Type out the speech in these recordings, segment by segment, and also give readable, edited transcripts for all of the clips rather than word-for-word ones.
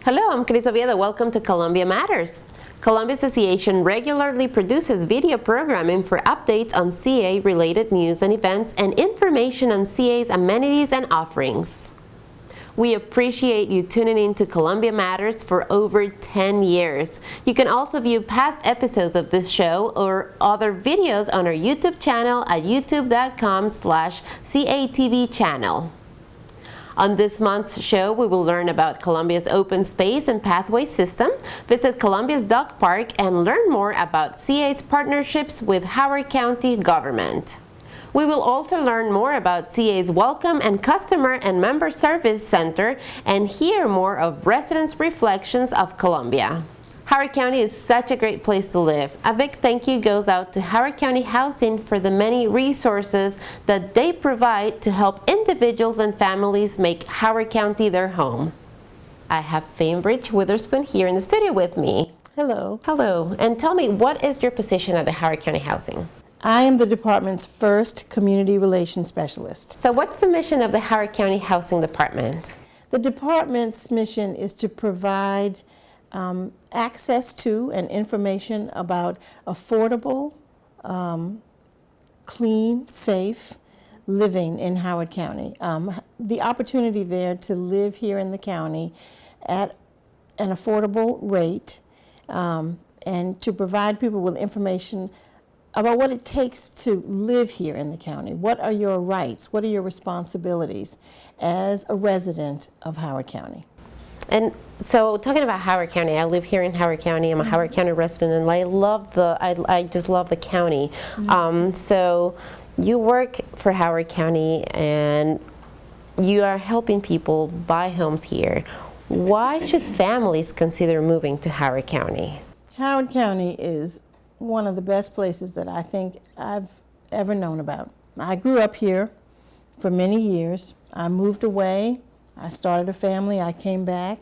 Hello, I'm Cris Oviedo. Welcome to Columbia Matters. Columbia Association regularly produces video programming for updates on CA-related news and events and information on CA's amenities and offerings. We appreciate you tuning in to Columbia Matters for over 10 years. You can also view past episodes of this show or other videos on our YouTube channel at youtube.com/CATV channel. On this month's show, we will learn about Columbia's open space and pathway system, visit Columbia's DogPark, and learn more about CA's partnerships with Howard County government. We will also learn more about CA's Welcome and Customer and Member Service Center and hear more of residents' reflections of Columbia. Howard County is such a great place to live. A big thank you goes out to Howard County Housing for the many resources that they provide to help individuals and families make Howard County their home. I have Fambridge Witherspoon here in the studio with me. Hello. Hello. And tell me, what is your position at the Howard County Housing? I am the department's first community relations specialist. So what's the mission of the Howard County Housing Department? The department's mission is to provide access to and information about affordable, clean, safe living in Howard County. The opportunity there to live here in the county at an affordable rate and to provide people with information about what it takes to live here in the county. What are your rights? What are your responsibilities as a resident of Howard County? And so, talking about Howard County, I live here in Howard County. I'm a Howard County resident, and I just love the county. So, you work for Howard County, and you are helping people buy homes here. Why should families consider moving to Howard County? Howard County is one of the best places that I think I've ever known about. I grew up here for many years. I moved away. I started a family. I came back.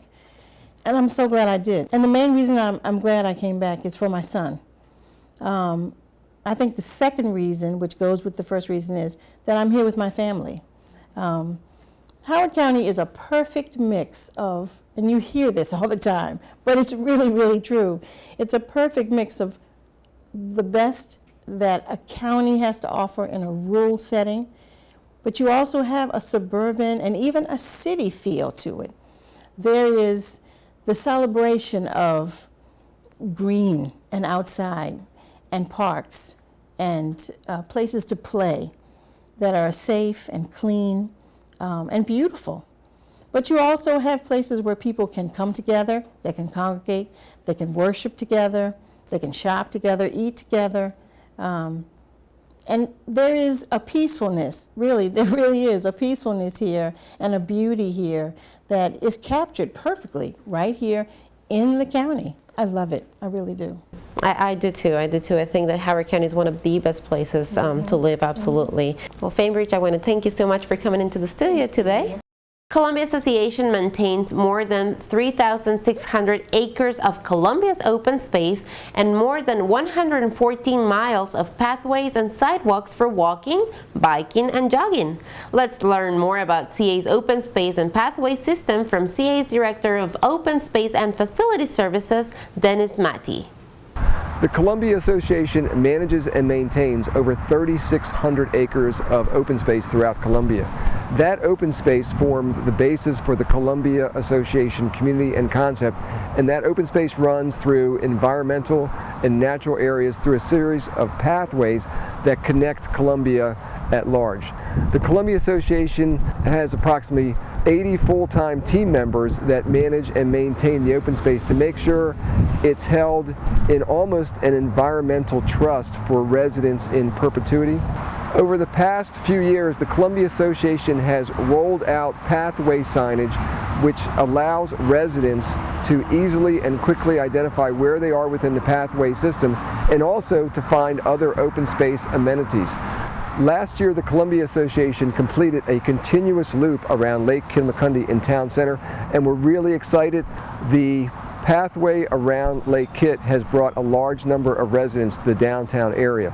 And I'm so glad I did. And the main reason I'm glad I came back is for my son. I think the second reason, which goes with the first reason, is that I'm here with my family. Howard County is a perfect mix of, and you hear this all the time, but it's really, really true. It's a perfect mix of the best that a county has to offer in a rural setting, but you also have a suburban and even a city feel to it. There is the celebration of green and outside and parks and places to play that are safe and clean and beautiful. But you also have places where people can come together, they can congregate, they can worship together, they can shop together, eat together. And there is a peacefulness, really, there really is a peacefulness here and a beauty here that is captured perfectly right here in the county. I love it, I really do. I do too, I think that Howard County is one of the best places to live, absolutely. Well, Fambridge, I want to thank you so much for coming into the studio today. Columbia Association maintains more than 3,600 acres of Columbia's open space and more than 114 miles of pathways and sidewalks for walking, biking, and jogging. Let's learn more about CA's open space and pathway system from CA's Director of Open Space and Facility Services, Dennis Matty. The Columbia Association manages and maintains over 3,600 acres of open space throughout Columbia. That open space formed the basis for the Columbia Association community and concept, and that open space runs through environmental and natural areas through a series of pathways that connect Columbia at large. The Columbia Association has approximately 80 full-time team members that manage and maintain the open space to make sure it's held in almost an environmental trust for residents in perpetuity. Over the past few years, the Columbia Association has rolled out pathway signage which allows residents to easily and quickly identify where they are within the pathway system and also to find other open space amenities. Last year, the Columbia Association completed a continuous loop around Lake Kittamaqundi in Town Center, and we're really excited. The pathway around Lake Kitt has brought a large number of residents to the downtown area.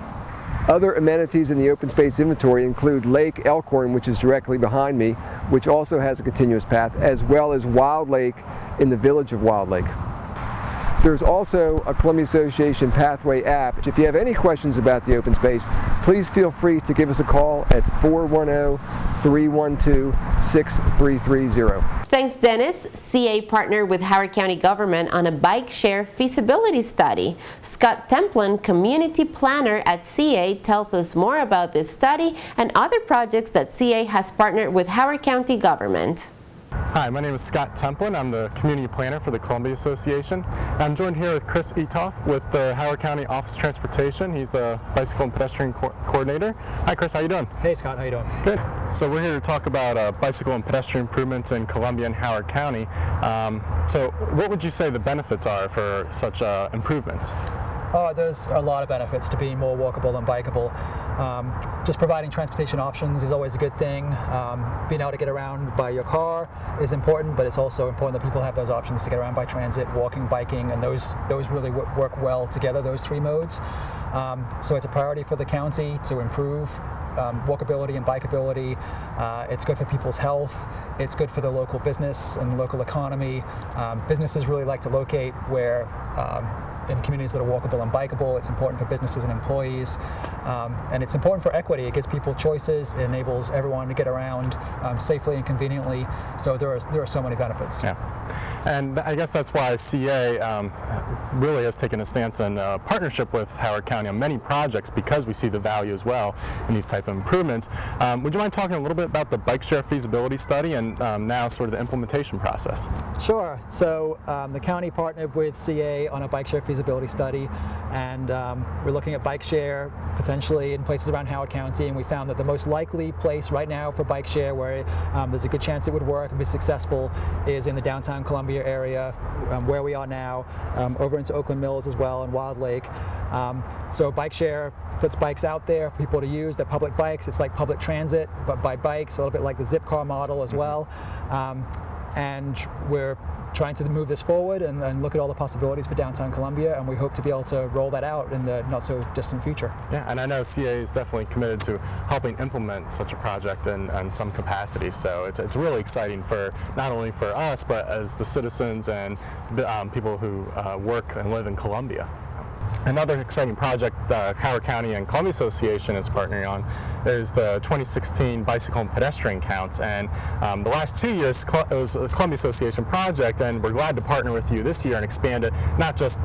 Other amenities in the open space inventory include Lake Elkhorn, which is directly behind me, which also has a continuous path, as well as Wild Lake in the village of Wild Lake. There's also a Columbia Association Pathway app. If you have any questions about the open space, please feel free to give us a call at 410-312-6330. Thanks, Dennis. CA partnered with Howard County government on a bike share feasibility study. Scott Templin, community planner at CA, tells us more about this study and other projects that CA has partnered with Howard County government. Hi, my name is Scott Templin. I'm the community planner for the Columbia Association. I'm joined here with Chris Etoff with the Howard County Office of Transportation. He's the bicycle and pedestrian coordinator. Hi Chris, how you doing? Hey Scott, how you doing? Good. So we're here to talk about bicycle and pedestrian improvements in Columbia and Howard County. So what would you say the benefits are for such improvements? Oh, there's a lot of benefits to being more walkable and bikeable. Just providing transportation options is always a good thing. Being able to get around by your car is important, but it's also important that people have those options to get around by transit, walking, biking, and those really work well together, those three modes. So it's a priority for the county to improve walkability and bikeability. It's good for people's health. It's good for the local business and local economy. Businesses really like to locate where in communities that are walkable and bikeable. It's important for businesses and employees, and it's important for equity. It gives people choices. It enables everyone to get around safely and conveniently. So there are so many benefits. Yeah, and I guess that's why CA really has taken a stance in partnership with Howard County on many projects, because we see the value as well in these type of improvements. Would you mind talking a little bit about the bike share feasibility study and now sort of the implementation process? Sure. So the county partnered with CA on a bike share feasibility study, and we're looking at bike share potentially in places around Howard County, and we found that the most likely place right now for bike share where there's a good chance it would work and be successful is in the downtown Columbia area, where we are now, over into Oakland Mills as well, and Wild Lake. So bike share puts bikes out there for people to use. They're public bikes. It's like public transit, but by bikes, a little bit like the zip car model as well. And we're trying to move this forward and look at all the possibilities for downtown Columbia, and we hope to be able to roll that out in the not so distant future. Yeah, and I know CA is definitely committed to helping implement such a project in some capacity, so it's really exciting for not only for us, but as the citizens and people who work and live in Columbia. Another exciting project Howard County and Columbia Association is partnering on is the 2016 bicycle and pedestrian counts, and the last 2 years it was a Columbia Association project, and we're glad to partner with you this year and expand it not just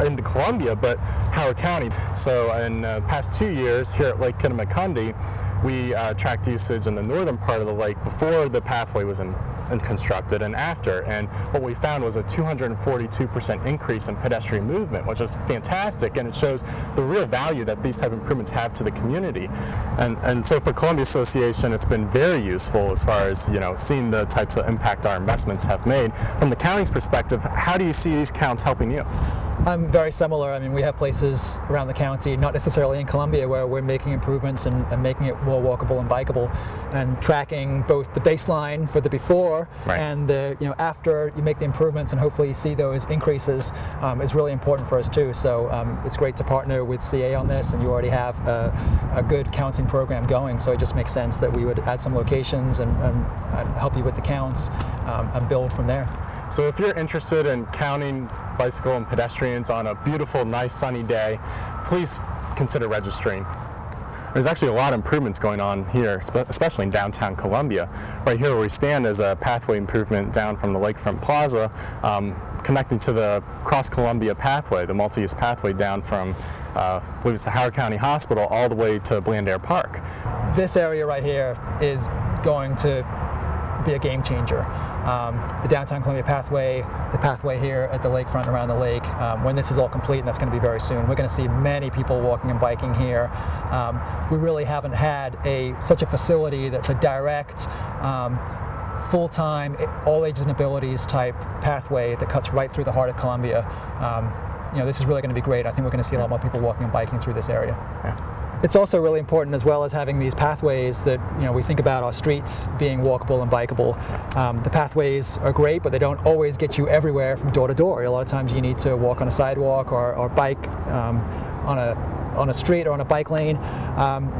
into Columbia but Howard County. So in the past 2 years here at Lake Kinnamakundy, we tracked usage in the northern part of the lake before the pathway was constructed and after, and what we found was a 242% increase in pedestrian movement, which is fantastic, and it shows the real value that these type of improvements have to the community. And so for Columbia Association, it's been very useful as far as, you know, seeing the types of impact our investments have made. From the county's perspective, how do you see these counts helping you? I'm very similar. I mean, we have places around the county, not necessarily in Columbia, where we're making improvements and making it more walkable and bikeable, and tracking both the baseline for the before and the, you know, after you make the improvements, and hopefully you see those increases is really important for us too. So it's great to partner with CA on this, and you already have a good counting program going. So it just makes sense that we would add some locations and help you with the counts and build from there. So if you're interested in counting bicycle and pedestrians on a beautiful, nice, sunny day, please consider registering. There's actually a lot of improvements going on here, especially in downtown Columbia. Right here where we stand is a pathway improvement down from the Lakefront Plaza, connecting to the Cross Columbia pathway, the multi-use pathway down from I believe it's the Howard County Hospital all the way to Blandair Park. This area right here is going to be a game changer. The downtown Columbia pathway, the pathway here at the lakefront around the lake, when this is all complete, and that's going to be very soon, we're going to see many people walking and biking here. We really haven't had such a facility that's a direct, full-time, all ages and abilities type pathway that cuts right through the heart of Columbia. You know, this is really going to be great. I think we're going to see a lot more people walking and biking through this area. Yeah. It's also really important, as well as having these pathways, that, you know, we think about our streets being walkable and bikeable. The pathways are great, but they don't always get you everywhere from door to door. A lot of times you need to walk on a sidewalk or bike on on a street or on a bike lane.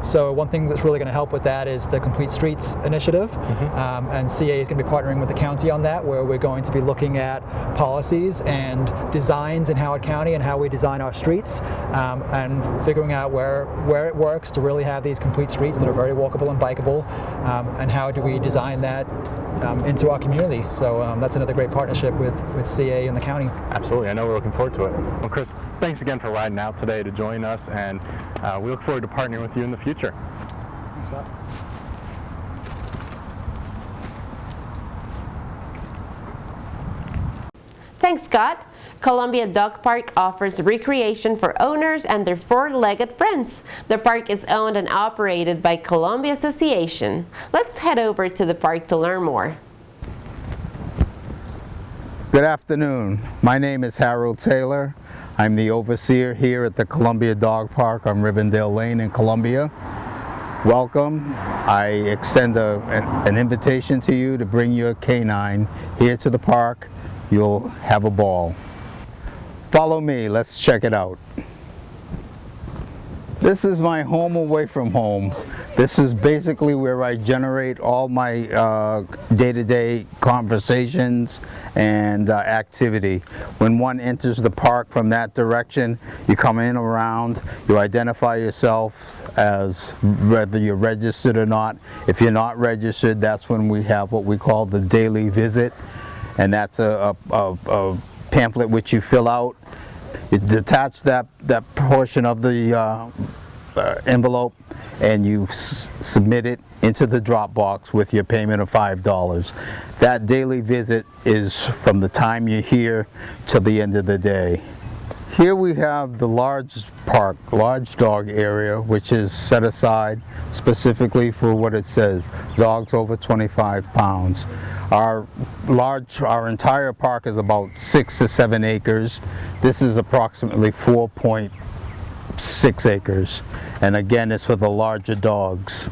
So one thing that's really going to help with that is the Complete Streets initiative, and CA is going to be partnering with the county on that, where we're going to be looking at policies and designs in Howard County and how we design our streets, and figuring out where it works to really have these complete streets that are very walkable and bikeable, and how do we design that into our community. So that's another great partnership with CA and the county. Absolutely, I know we're looking forward to it. Well, Chris, thanks again for riding out today to join us, and we look forward to partnering with you in the future. Thanks, Scott. Thanks, Scott. Columbia Dog Park offers recreation for owners and their four-legged friends. The park is owned and operated by Columbia Association. Let's head over to the park to learn more. Good afternoon. My name is Harold Taylor. I'm the overseer here at the Columbia Dog Park on Rivendell Lane in Columbia. Welcome. I extend an invitation to you to bring your canine here to the park. You'll have a ball. Follow me, let's check it out. This is my home away from home. This is basically where I generate all my day-to-day conversations and activity. When one enters the park from that direction, you come in around, you identify yourself as whether you're registered or not. If you're not registered, that's when we have what we call the daily visit, and that's a pamphlet which you fill out. You detach that portion of the envelope and you submit it into the drop box with your payment of $5. That daily visit is from the time you're here till the end of the day. Here we have the large park, large dog area, which is set aside specifically for what it says, dogs over 25 pounds. Our entire park is about 6 to 7 acres. This is approximately 4.6 acres. And again, it's for the larger dogs.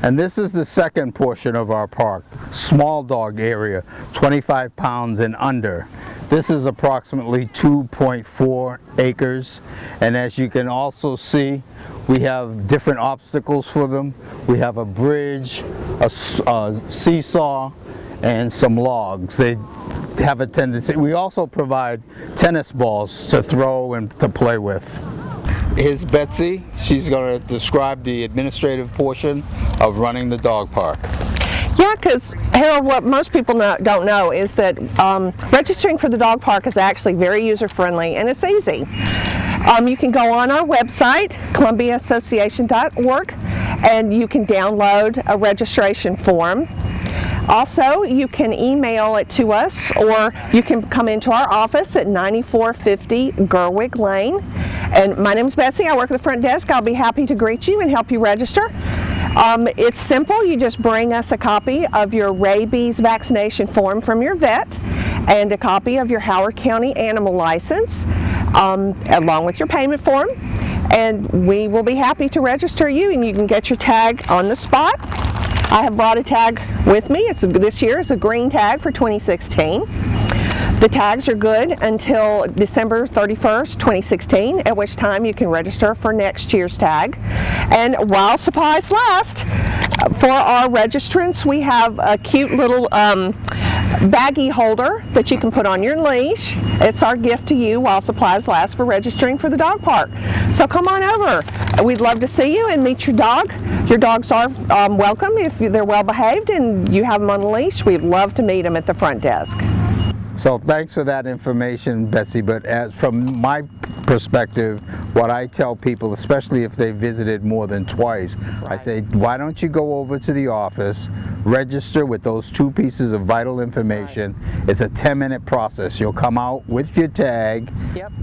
And this is the second portion of our park, small dog area, 25 pounds and under. This is approximately 2.4 acres, and as you can also see, we have different obstacles for them. We have a bridge, a seesaw, and some logs. They have a tendency. We also provide tennis balls to throw and to play with. Here's Betsy. She's going to describe the administrative portion of running the dog park. Yeah, because Harold, what most people don't know is that registering for the dog park is actually very user-friendly and it's easy. You can go on our website, columbiaassociation.org, and you can download a registration form. Also, you can email it to us, or you can come into our office at 9450 Gerwig Lane. And my name is Betsy. I work at the front desk. I'll be happy to greet you and help you register. It's simple. You just bring us a copy of your rabies vaccination form from your vet and a copy of your Howard County animal license, along with your payment form, and we will be happy to register you, and you can get your tag on the spot. I have brought a tag with me. This year is a green tag for 2016. The tags are good until December 31st, 2016, at which time you can register for next year's tag. And while supplies last, for our registrants, we have a cute little baggie holder that you can put on your leash. It's our gift to you while supplies last for registering for the dog park. So come on over. We'd love to see you and meet your dog. Your dogs are welcome if they're well behaved and you have them on a leash. We'd love to meet them at the front desk. So thanks for that information, Betsy, but from my perspective, what I tell people, especially if they visited more than twice, I say, why don't you go over to the office, register with those 2 pieces of vital information. It's a 10-minute process. You'll come out with your tag,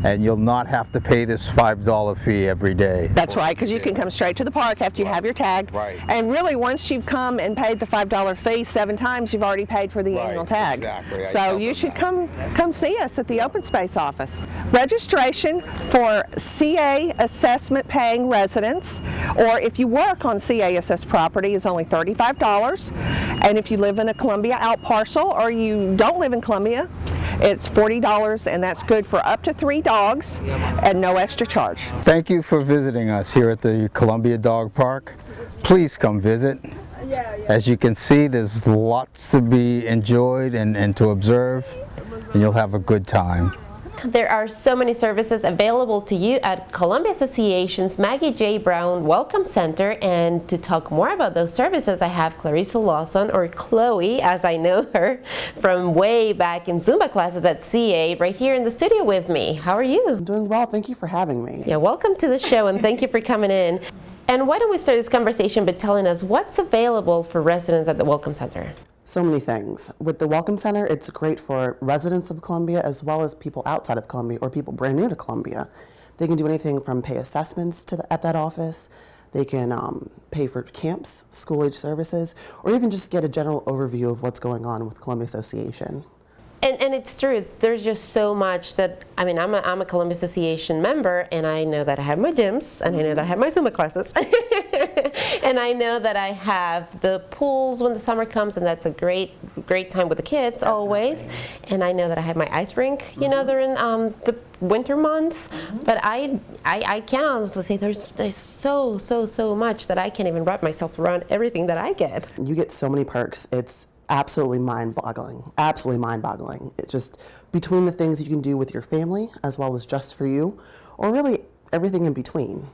and you'll not have to pay this $5 fee every day. That's right, because you can come straight to the park after you have your tag. Right. And really, once you've come and paid the $5 fee 7 times, you've already paid for the annual tag. Exactly. So you should come see us at the open space office. Registration for CA assessment paying residents, or if you work on CA assessed property, is only $35. And if you live in a Columbia out parcel or you don't live in Columbia, It's $40, and that's good for up to 3 dogs and no extra charge. Thank you for visiting us here at the Columbia Dog Park. Please come visit. As you can see, there's lots to be enjoyed and to observe, and you'll have a good time. There are so many services available to you at Columbia Association's Maggie J. Brown Welcome Center, and to talk more about those services, I have Clarissa Lawson, or Chloe as I know her, from way back in Zumba classes at CA, right here in the studio with me. How are you? I'm doing well, thank you for having me. Yeah, welcome to the show and thank you for coming in. And why don't we start this conversation by telling us what's available for residents at the Welcome Center? So many things. With the Welcome Center, it's great for residents of Columbia as well as people outside of Columbia or people brand new to Columbia. They can do anything from pay assessments at that office. They can pay for camps, school-age services, or even just get a general overview of what's going on with Columbia Association. And it's true, there's just so much that, I mean, I'm a Columbia Association member, and I know that I have my gyms, and I know that I have my Zumba classes, and I know that I have the pools when the summer comes, and that's a great time with the kids always, and I know that I have my ice rink, you know, during the winter months, but I can honestly say there's so much that I can't even wrap myself around everything that I get. You get so many perks, it's absolutely mind-boggling, absolutely mind-boggling. It's just between the things you can do with your family as well as just for you, or really everything in between.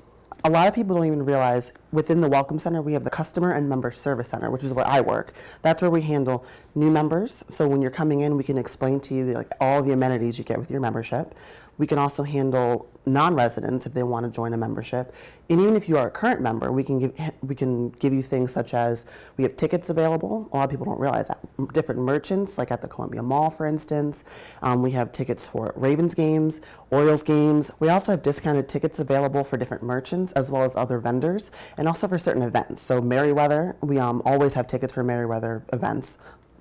A lot of people don't even realize within the Welcome Center we have the Customer and Member Service Center, which is where I work. That's where we handle new members. So when you're coming in, we can explain to you like all the amenities you get with your membership. We can also handle non-residents if they want to join a membership. And even if you are a current member, we can give you things such as we have tickets available. A lot of people don't realize that. Different merchants, like at the Columbia Mall, for instance. We have tickets for Ravens games, Orioles games. We also have discounted tickets available for different merchants as well as other vendors, and also for certain events. So Merriweather, we always have tickets for Merriweather events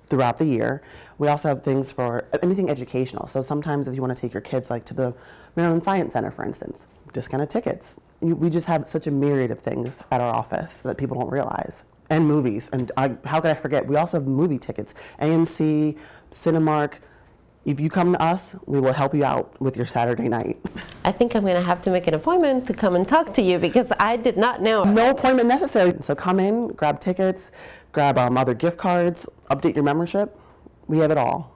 throughout the year. We also have things for anything educational. So sometimes if you want to take your kids like to the Maryland Science Center, for instance, discounted tickets. We just have such a myriad of things at our office that people don't realize. And movies. And how could I forget? We also have movie tickets. AMC, Cinemark. If you come to us, we will help you out with your Saturday night. I think I'm going to have to make an appointment to come and talk to you because I did not know. No appointment necessary. So come in, grab tickets, grab other gift cards, update your membership. We have it all.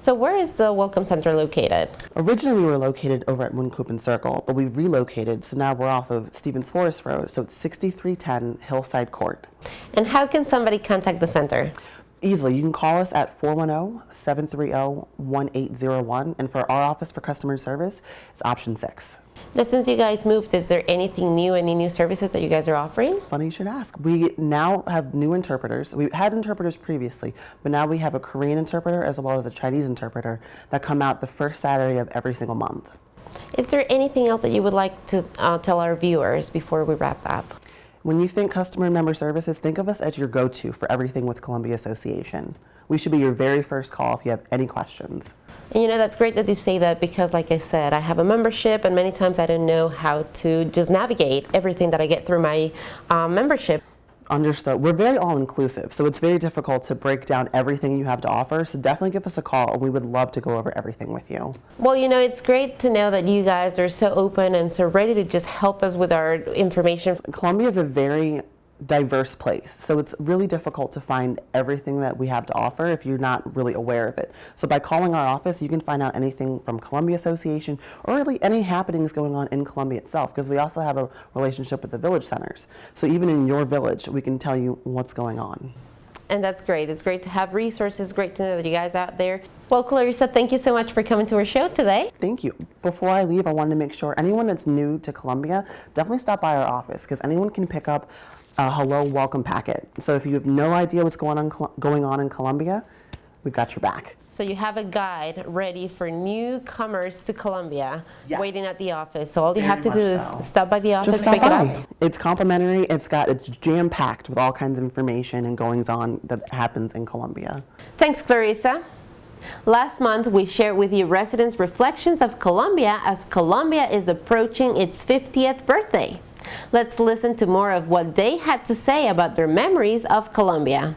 So where is the Welcome Center located? Originally we were located over at Wincoopen Circle, but we've relocated, so now we're off of Stevens Forest Road, so it's 6310 Hillside Court. And how can somebody contact the center? Easily. You can call us at 410-730-1801, and for our office for customer service, it's option 6. Now, since you guys moved, is there anything new, any new services that you guys are offering? Funny you should ask. We now have new interpreters. We had interpreters previously, but now we have a Korean interpreter as well as a Chinese interpreter that come out the first Saturday of every single month. Is there anything else that you would like to tell our viewers before we wrap up? When you think customer and member services, think of us as your go-to for everything with Columbia Association. We should be your very first call if you have any questions. And you know, that's great that you say that because, like I said, I have a membership and many times I don't know how to just navigate everything that I get through my membership. Understood. We're very all-inclusive, so it's very difficult to break down everything you have to offer, so definitely give us a call and we would love to go over everything with you. Well, you know, it's great to know that you guys are so open and so ready to just help us with our information. Columbia is a very diverse place, so it's really difficult to find everything that we have to offer if you're not really aware of it. So by calling our office, you can find out anything from Columbia Association or really any happenings going on in Columbia itself, because we also have a relationship with the village centers. So even in your village, we can tell you what's going on. And that's great. It's great to have resources. Great to know that you guys out there. Well, Clarissa, thank you so much for coming to our show today. Thank you. Before I leave, I wanted to make sure anyone that's new to Columbia, definitely stop by our office, because anyone can pick up a hello welcome packet. So if you have no idea what's going on in Columbia, we've got your back. So you have a guide ready for newcomers to Columbia, Yes. waiting at the office. So all you Very have to do is much so. stop by the office, Just stop pick it by. up. It's complimentary. It's jam-packed with all kinds of information and goings-on that happens in Columbia. Thanks, Clarissa. Last month, we shared with you residents' reflections of Columbia as Columbia is approaching its 50th birthday. Let's listen to more of what they had to say about their memories of Columbia.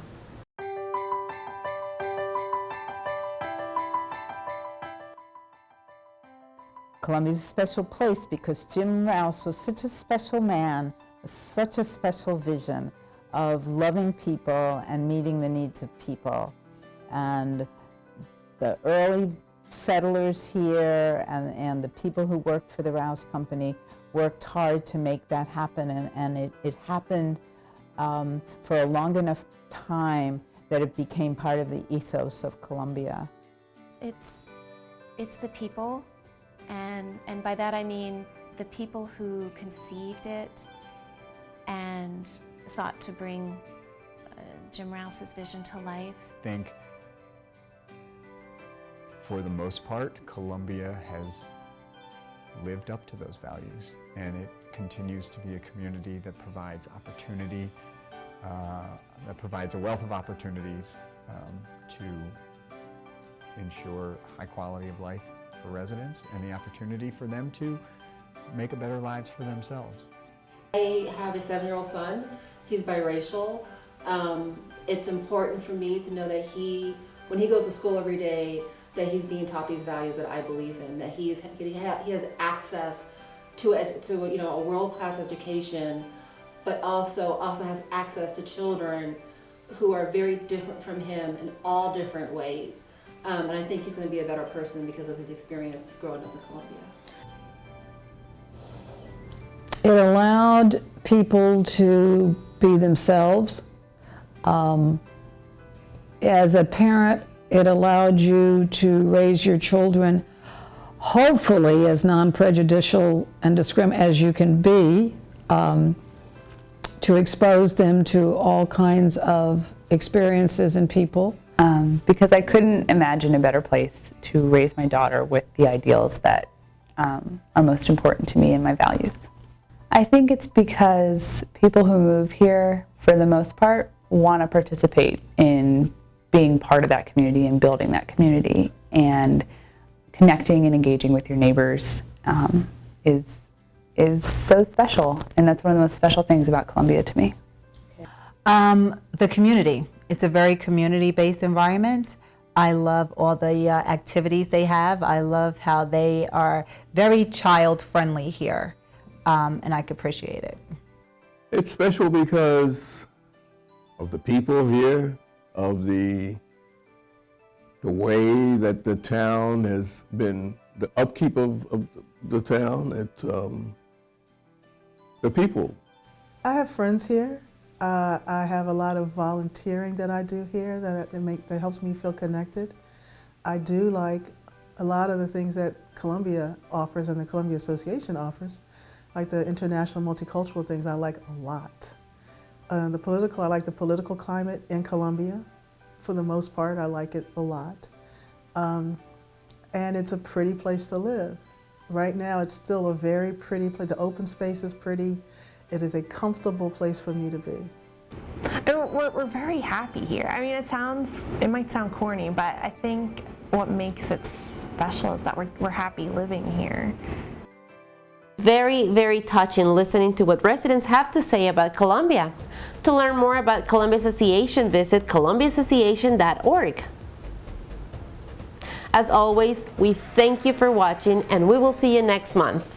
Columbia's a special place because Jim Rouse was such a special man, with such a special vision of loving people and meeting the needs of people. And the early settlers here and the people who worked for the Rouse Company worked hard to make that happen, and it happened for a long enough time that it became part of the ethos of Columbia. It's the people, and by that I mean the people who conceived it and sought to bring Jim Rouse's vision to life. I think for the most part, Columbia has lived up to those values, and it continues to be a community that provides opportunity, that provides a wealth of opportunities to ensure high quality of life for residents and the opportunity for them to make a better lives for themselves. I have a 7-year-old son. He's biracial. It's important for me to know that when he goes to school every day, that he's being taught these values that I believe in, that he has access to a world-class education, but also has access to children who are very different from him in all different ways. And I think he's going to be a better person because of his experience growing up in Columbia. It allowed people to be themselves. As a parent, it allowed you to raise your children hopefully as non-prejudicial and discriminating as you can be, to expose them to all kinds of experiences and people. Because I couldn't imagine a better place to raise my daughter with the ideals that are most important to me and my values. I think it's because people who move here, for the most part, want to participate in being part of that community and building that community, and connecting and engaging with your neighbors is so special, and that's one of the most special things about Columbia to me. The community. It's a very community-based environment. I love all the activities they have. I love how they are very child-friendly here, and I appreciate it. It's special because of the people here, of the way that the town has been, the upkeep of the town. It's the people. I have friends here. I have a lot of volunteering that I do here that helps me feel connected. I do like a lot of the things that Columbia offers and the Columbia Association offers, like the international multicultural things. I like a lot. I like the political climate in Columbia. For the most part, I like it a lot. And it's a pretty place to live. Right now, it's still a very pretty place. The open space is pretty. It is a comfortable place for me to be. We're very happy here. I mean, it might sound corny, but I think what makes it special is that we're happy living here. Very, very touching listening to what residents have to say about Columbia. To learn more about Columbia Association, visit columbiaassociation.org. As always, we thank you for watching, and we will see you next month.